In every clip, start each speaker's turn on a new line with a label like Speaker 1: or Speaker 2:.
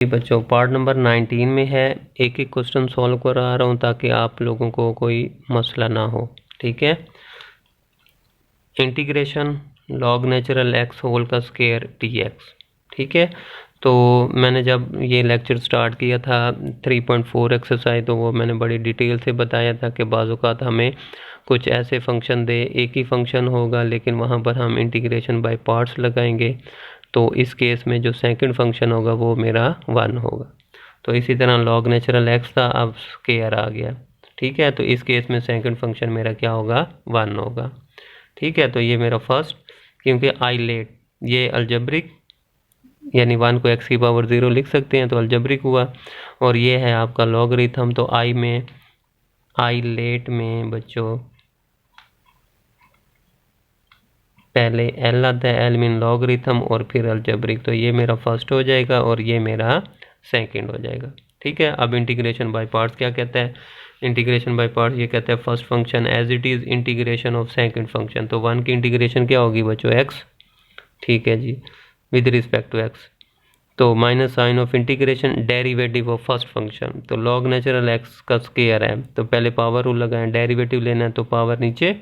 Speaker 1: बच्चों part number 19 में है, एक एक क्वेश्चन सॉल्व करा रहा हूँ ताकि आप लोगों को कोई मसला ना हो। ठीक है, integration log natural x whole का स्क्वायर डी एक्स। ठीक है, तो मैंने जब ये लेक्चर स्टार्ट किया था 3.4 एक्सरसाइज, तो वो मैंने बड़ी डिटेल से बताया था कि बाज़ औक़ात हमें कुछ ऐसे फंक्शन दे, एक ही फंक्शन होगा लेकिन वहाँ पर हम इंटीग्रेशन बाय पार्ट्स लगाएंगे, तो इस केस में जो सेकंड फंक्शन होगा वो मेरा 1 होगा। तो इसी तरह लॉग नेचुरल एक्स था, अब स्क्वायर आ गया। ठीक है, तो इस केस में सेकंड फंक्शन मेरा क्या होगा, 1 होगा। ठीक है, तो ये मेरा फर्स्ट, क्योंकि आई लेट ये अलजब्रिक यानी 1 को x की पावर 0 लिख सकते हैं, तो अलजब्रिक हुआ। और ये है आपका लॉगरिथम, तो आई लेट में बच्चों पहले एल आता है, एल मीन लॉगरिथम और फिर अलजब्रिक, तो ये मेरा फर्स्ट हो जाएगा और ये मेरा सेकंड हो जाएगा। ठीक है, अब इंटीग्रेशन बाय पार्ट्स क्या कहता है, इंटीग्रेशन बाय पार्ट्स ये कहता है first function as it is integration of second function. तो 1 की इंटीग्रेशन क्या होगी बच्चों, x। ठीक है जी, विद रिस्पेक्ट टू x। तो minus sign of integration derivative of first function, तो लॉग नेचुरल एक्स का स्क्वायर है, तो पहले पावर रूल लगाएं, डेरिवेटिव लेना है तो पावर नीचे,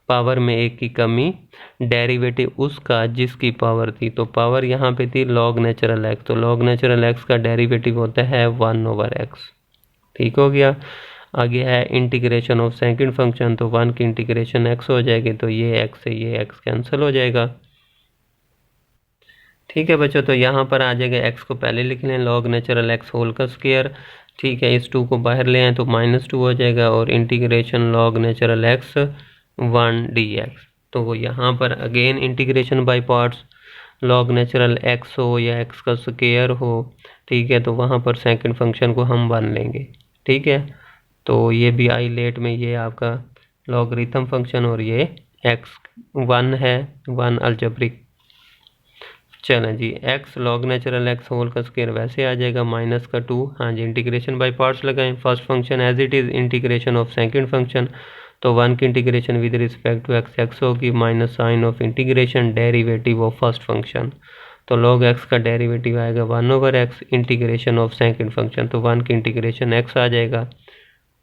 Speaker 1: पावर में एक की कमी, डेरिवेटिव उसका जिसकी पावर थी, तो पावर यहाँ पे थी लॉग नेचुरल एक्स, तो लॉग नेचुरल एक्स का डेरिवेटिव होता है 1/x। ठीक हो गया। आगे है इंटीग्रेशन ऑफ सेकंड फंक्शन, तो 1 की इंटीग्रेशन x हो जाएगी, तो ये x से ये x कैंसिल हो जाएगा। ठीक है बच्चों, तो यहाँ पर आ जाएगा x को पहले लिख लें, लॉग नेचुरल x होल का स्क्वायर। ठीक है, इस 2 को बाहर ले आए तो -2 हो जाएगा, और integration log natural x 1 dx। तो वो यहाँ पर again integration by parts, log natural x हो या x का स्क्वायर हो, ठीक है, तो वहाँ पर सेकंड फंक्शन को हम 1 लेंगे। ठीक है, तो ये भी आई लेट में ये आपका लॉगरिथम फंक्शन और ये x 1 है, 1 अलजब्रिक। चलें जी, x log natural x whole का स्क्वायर वैसे आ जाएगा -2। हाँ जी, इंटीग्रेशन बाय पार्ट्स लगाएं, first function as it is integration of second function, तो 1 की integration with respect to x होगी, minus sign of integration derivative of first function, तो लॉग x का डेरिवेटिव आएगा 1/x integration of second function, तो 1 की integration x आ जाएगा।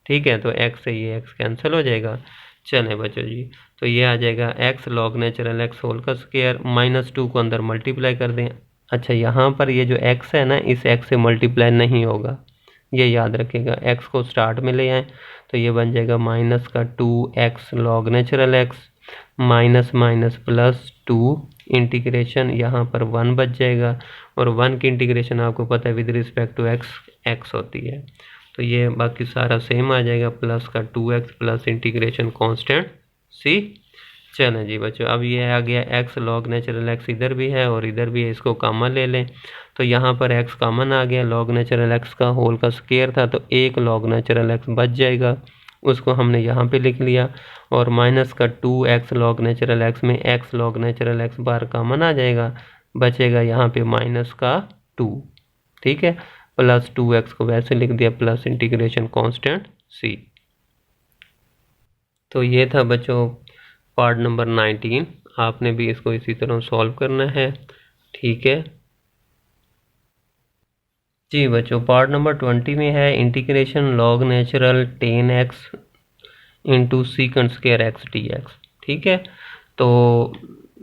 Speaker 1: ठीक है, तो x से ये x कैंसिल हो जाएगा। चलें बच्चों जी, तो ये आ जाएगा x log natural x whole का स्क्वायर, -2 को अंदर मल्टीप्लाई कर दें। अच्छा, यहाँ पर ये जो x है ना, इस x से मल्टीप्लाई नहीं होगा, ये याद रखिएगा, x को स्टार्ट में ले आएँ, तो ये बन जाएगा -2x log natural x minus minus +2 integration, यहाँ पर 1 बच जाएगा, और 1 की इंटीग्रेशन आपको पता है विद रिस्पेक्ट टू x होती है, तो ये बाकी सारा सेम आ जाएगा, प्लस का 2x plus integration constant c। चलें जी बच्चों, अब ये आ गया x लॉग नेचुरल x इधर भी है और इधर भी है, इसको कॉमन ले लें, तो यहाँ पर x कॉमन आ गया, लॉग नेचुरल x का होल का स्क्वायर था, तो एक लॉग नेचुरल x बच जाएगा, उसको हमने यहाँ पे लिख लिया, और माइनस का 2x लॉग नेचुरल x में x लॉग नेचुरल x बार कॉमन आ जाएगा, बचेगा यहाँ पे -2। ठीक है, प्लस 2x को वैसे लिख दिया, प्लस इंटीग्रेशन कांस्टेंट c। तो ये था बच्चों पार्ट नंबर 19, आपने भी इसको इसी तरह सॉल्व करना है। ठीक है जी बच्चों, पार्ट नंबर 20 में है integration log natural 10x into secant square x dx। ठीक है, तो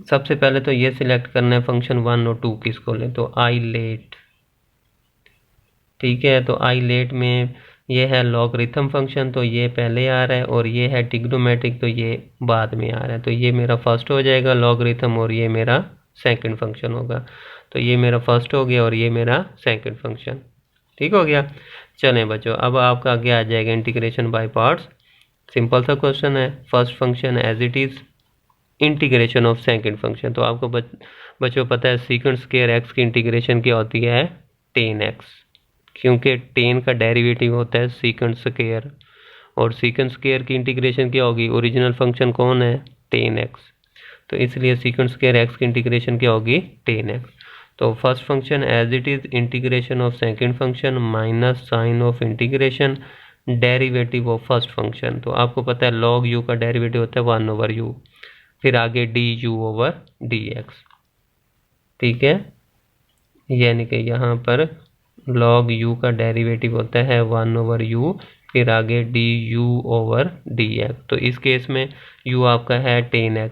Speaker 1: सबसे पहले तो ये सिलेक्ट करना है फंक्शन 1 और 2 किसको लें, तो आई लेट। ठीक है, तो आई लेट में ये है लॉगरिथम फंक्शन, तो ये पहले आ रहा है, और ये है ट्रिग्नोमेट्रिक, तो ये बाद में आ रहा है, तो ये मेरा फर्स्ट हो जाएगा लॉगरिथम, और ये मेरा सेकंड फंक्शन होगा, तो ये मेरा फर्स्ट हो गया और ये मेरा सेकंड फंक्शन। ठीक हो गया। चलें बच्चों, अब आपका आगे आ जाएगा इंटीग्रेशन बाय पार्ट्स। सिंपल सा क्वेश्चन है, first function as it is integration of second function, तो आपको बच्चों पता है सीकेंड स्क्वायर एक्स की इंटीग्रेशन क्या होती है, 10x, क्योंकि 10 का डेरिवेटिव होता है सीकेंड स्क्वायर, और सीकेंड स्क्वायर की इंटीग्रेशन क्या होगी, ओरिजिनल फंक्शन कौन है, 10x, तो इसलिए सीकेंड स्क्वायर एक्स की इंटीग्रेशन क्या होगी, 10x। तो first function as it is integration of second function minus sign of integration derivative of first function, तो आपको पता है लॉग u का डेरिवेटिव होता है 1/u, फिर आगे du/dx। ठीक है, यानी कि यहाँ पर लॉग यू का डेरिवेटिव होता है 1/u, फिर आगे du/dx। तो इस केस में u आपका है 10x,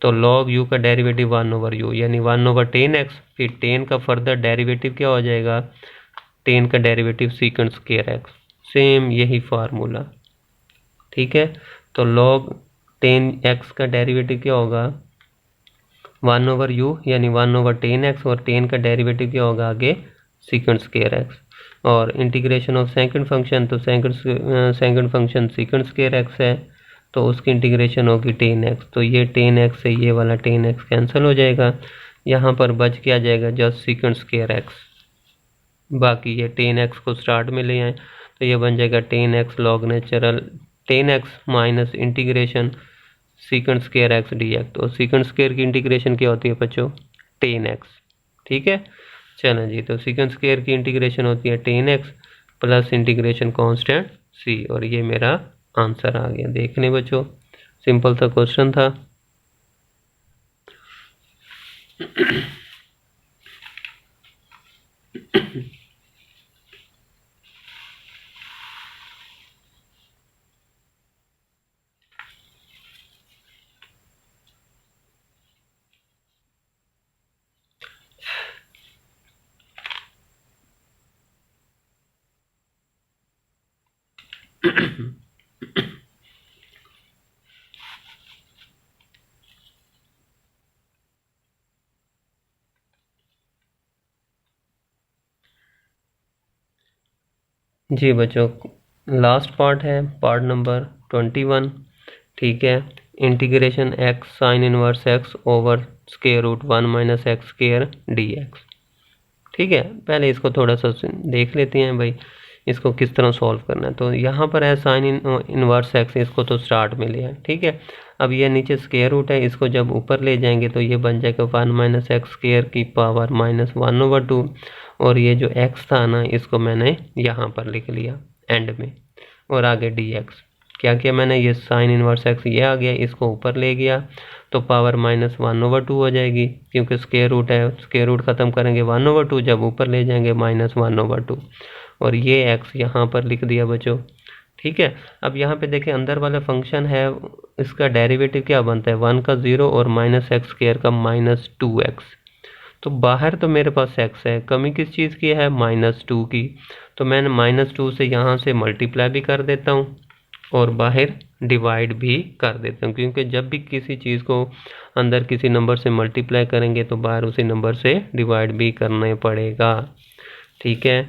Speaker 1: तो log u का डेरिवेटिव 1/u यानी 1/10x, फिर 10 का फर्दर डेरिवेटिव क्या हो जाएगा, 10 का derivative secant square x, same यही फार्मूला। ठीक है, तो log 10x का डेरिवेटिव क्या होगा 1/u यानी 1/10x, और 10 का डेरिवेटिव क्या होगा आगे सीकेंट स्क्वायर x, और इंटीग्रेशन ऑफ सेकंड फंक्शन, तो second function secant square x है, तो उसकी इंटीग्रेशन होगी 10x, तो ये 10x से ये वाला 10x कैंसिल हो जाएगा, यहाँ पर बच क्या जाएगा जस्ट सीकेंट स्क्वायर x, बाकी ये 10x को स्टार्ट में ले आए तो ये बन जाएगा 10x log natural 10x minus integration secant square x dx। तो सीकेंट स्क्वायर की इंटीग्रेशन क्या होती है बच्चों 10x। ठीक है, चलो जी, तो सीकेंट स्क्वायर की इंटीग्रेशन होती है 10x plus integration constant c, और ये मेरा आंसर आ गया। देखने बच्चों, सिंपल सा क्वेश्चन था। जी बच्चों, लास्ट पार्ट है पार्ट नंबर 21। ठीक है, integration x sine inverse x over square root 1 minus x square dx। ठीक है, पहले इसको थोड़ा सा देख लेते हैं भाई, इसको किस तरह सॉल्व करना है। तो यहाँ पर है साइन इनवर्स x, इसको तो स्टार्ट में लिया। ठीक है, अब ये नीचे स्क्वायर रूट है, इसको जब ऊपर ले जाएंगे तो ये बन जाएगा 1 माइनस एक्स स्क्वायर की पावर माइनस 1/2, और ये जो x था ना इसको मैंने यहाँ पर लिख लिया एंड में, और आगे dx क्या किया मैंने, ये साइन इनवर्स x ये आ गया, इसको ऊपर ले गया तो पावर माइनस 1/2 हो जाएगी, क्योंकि स्क्वायर रूट है, स्क्वायर रूट ख़त्म करेंगे 1/2, जब ऊपर ले जाएंगे माइनस 1/2, और ये x यहाँ पर लिख दिया बच्चों। ठीक है, अब यहाँ पे देखें अंदर वाला फंक्शन है, इसका डेरिवेटिव क्या बनता है 1 का 0 और माइनस एक्स स्क्वायर का माइनस 2x। तो बाहर तो मेरे पास x है, कमी किस चीज़ की है -2 की, तो मैंने -2 से यहाँ से मल्टीप्लाई भी कर देता हूँ और बाहर डिवाइड भी कर देता हूँ, क्योंकि जब भी किसी चीज़ को अंदर किसी नंबर से मल्टीप्लाई करेंगे तो बाहर उसी नंबर से डिवाइड भी करना पड़ेगा। ठीक है,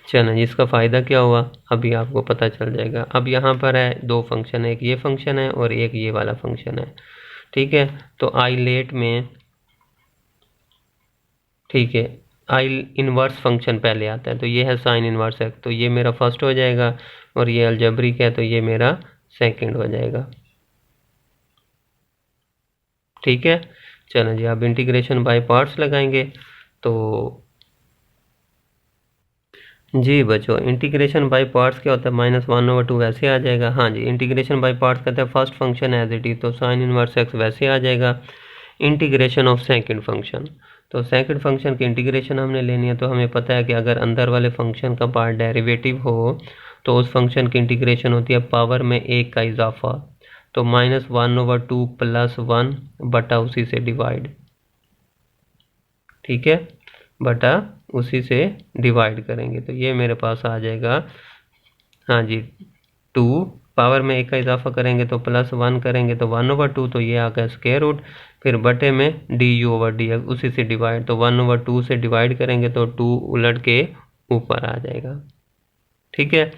Speaker 1: चलो इसका फ़ायदा क्या हुआ अभी आपको पता चल जाएगा। अब यहाँ पर है दो फंक्शन है, एक ये फंक्शन है और एक ये वाला फंक्शन है। ठीक है, तो आई लेट में, ठीक है, आई इनवर्स फंक्शन पहले आता है, तो ये है साइन इनवर्स एक्स, तो ये मेरा फर्स्ट हो जाएगा, और ये अलजेब्रिक है तो ये मेरा सेकंड हो जाएगा। ठीक है, चलो जी, अब इंटीग्रेशन बाय पार्ट्स लगाएंगे। तो जी बच्चों, इंटीग्रेशन बाय पार्ट्स क्या होता है -1/2 वैसे आ जाएगा। हाँ जी, इंटीग्रेशन बाय पार्ट्स कहते हैं first function as it is, तो साइन इनवर्स एक्स वैसे आ जाएगा। इंटीग्रेशन ऑफ सेकंड फंक्शन, तो सेकंड फंक्शन की इंटीग्रेशन हमने लेनी है, तो हमें पता है कि अगर अंदर वाले फंक्शन का पार्ट डेरिवेटिव हो तो उस फंक्शन की इंटीग्रेशन होती है पावर में 1 का इजाफा, तो -1/2 + 1 बटा उसी से डिवाइड। ठीक है, बटा उसी से डिवाइड करेंगे, तो ये मेरे पास आ जाएगा, हाँ जी, 2 पावर में 1 का इजाफा करेंगे तो +1 करेंगे तो 1/2, तो ये आ गया स्क्वायर रूट, फिर बटे में du/dx उसी से डिवाइड, तो 1/2 से डिवाइड करेंगे तो 2 उलट के ऊपर आ जाएगा। ठीक है,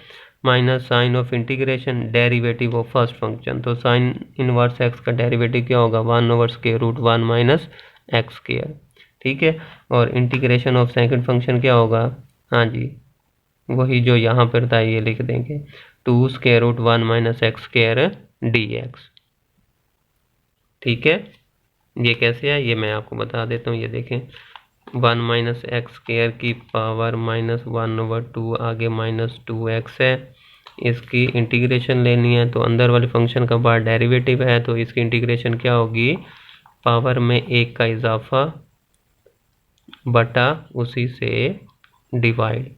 Speaker 1: minus sign of integration derivative of first function, तो साइन इनवर्स एक्स का डेरिवेटिव क्या होगा 1/√1 माइनस एक्स स्क्वायर। ठीक है, और इंटीग्रेशन ऑफ सेकंड फंक्शन क्या होगा, हाँ जी, वही जो यहाँ पर था ये लिख देंगे 2√1 माइनस एक्स स्क्वायर dx। ठीक है, ये कैसे है ये मैं आपको बता देता हूँ, ये देखें 1 माइनस एक्स स्क्वायर की पावर -1/2 आगे -2x है, इसकी इंटीग्रेशन लेनी है, तो अंदर वाले फंक्शन का बाहर डेरिवेटिव है, तो इसकी इंटीग्रेशन क्या होगी पावर में 1 का इजाफा बटा उसी से डिवाइड,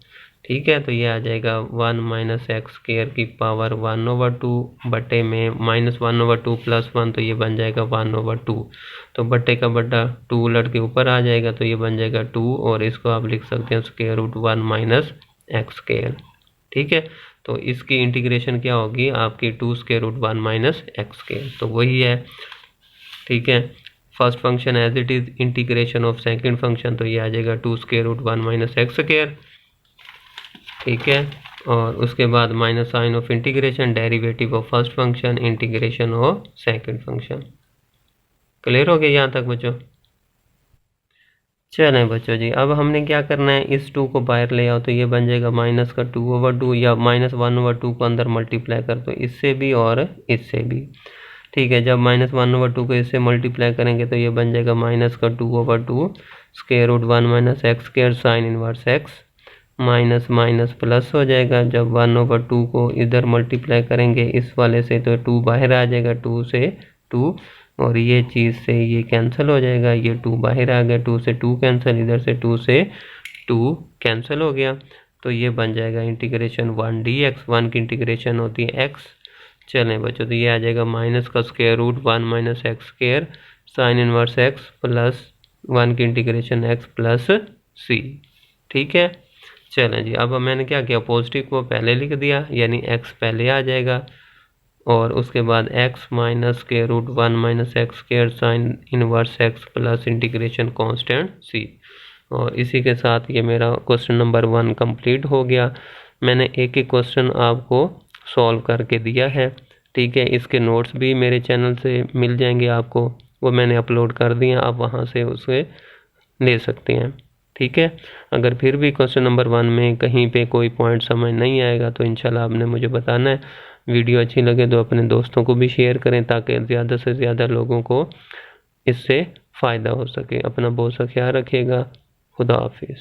Speaker 1: ठीक है। तो ये आ जाएगा 1 माइनस एक्स स्क्वायर की पावर 1/2 बटे में -1/2 + 1, तो ये बन जाएगा 1/2। तो बटे का बटा 2 उलट के ऊपर आ जाएगा, तो ये बन जाएगा 2, और इसको आप लिख सकते हैं square root 1 minus x square, ठीक है। तो इसकी इंटीग्रेशन क्या होगी आपकी 2 square root 1 minus x square, तो वही है, ठीक है। First function as it is integration of second function, तो ये आ जाएगा 2 square root 1 minus x square, ठीक है। और उसके बाद minus sign of integration, derivative of first function, integration of second function. Clear हो गया यहाँ तक बच्चों? चलें बच्चों जी, अब हमने क्या करना है, इस 2 को बाहर ले आओ, तो ये बन जाएगा माइनस का 2/2 या -1/2 को अंदर मल्टीप्लाई कर दो, इससे भी और इससे भी, ठीक है। जब -1/2 को इससे मल्टीप्लाई करेंगे तो ये बन जाएगा माइनस का 2/2 square root 1 minus x square sine inverse x, minus minus plus हो जाएगा। जब 1/2 को इधर मल्टीप्लाई करेंगे इस वाले से, तो 2 बाहर आ जाएगा, 2 से 2, और ये चीज़ से ये कैंसिल हो जाएगा, ये 2 बाहर आ गया, 2 से 2 कैंसिल, इधर से 2 से 2 कैंसिल हो गया। तो ये बन जाएगा इंटीग्रेशन 1 dx, 1 की इंटीग्रेशन होती है x। चलें बच्चों, तो ये आ जाएगा माइनस का square root 1 minus x square sine inverse x plus 1 की इंटीग्रेशन x प्लस c, ठीक है। चलें जी, अब मैंने क्या किया, पॉजिटिव को पहले लिख दिया, यानी x पहले आ जाएगा, और उसके बाद x माइनस के root 1 minus x square sine inverse x plus integration constant c। और इसी के साथ ये मेरा क्वेश्चन नंबर 1 कंप्लीट हो गया। मैंने एक एक क्वेश्चन आपको सॉल्व करके दिया है, ठीक है। इसके नोट्स भी मेरे चैनल से मिल जाएंगे आपको, वो मैंने अपलोड कर दिए, आप वहाँ से उसे ले सकते हैं, ठीक है। अगर फिर भी क्वेश्चन नंबर 1 में कहीं पे कोई पॉइंट समझ नहीं आएगा तो इंशाल्लाह आपने मुझे बताना है। वीडियो अच्छी लगे तो अपने दोस्तों को भी शेयर करें, ताकि ज़्यादा से ज़्यादा लोगों को इससे फ़ायदा हो सके। अपना बहुत सा ख्याल रखिएगा। खुदा हाफिज़।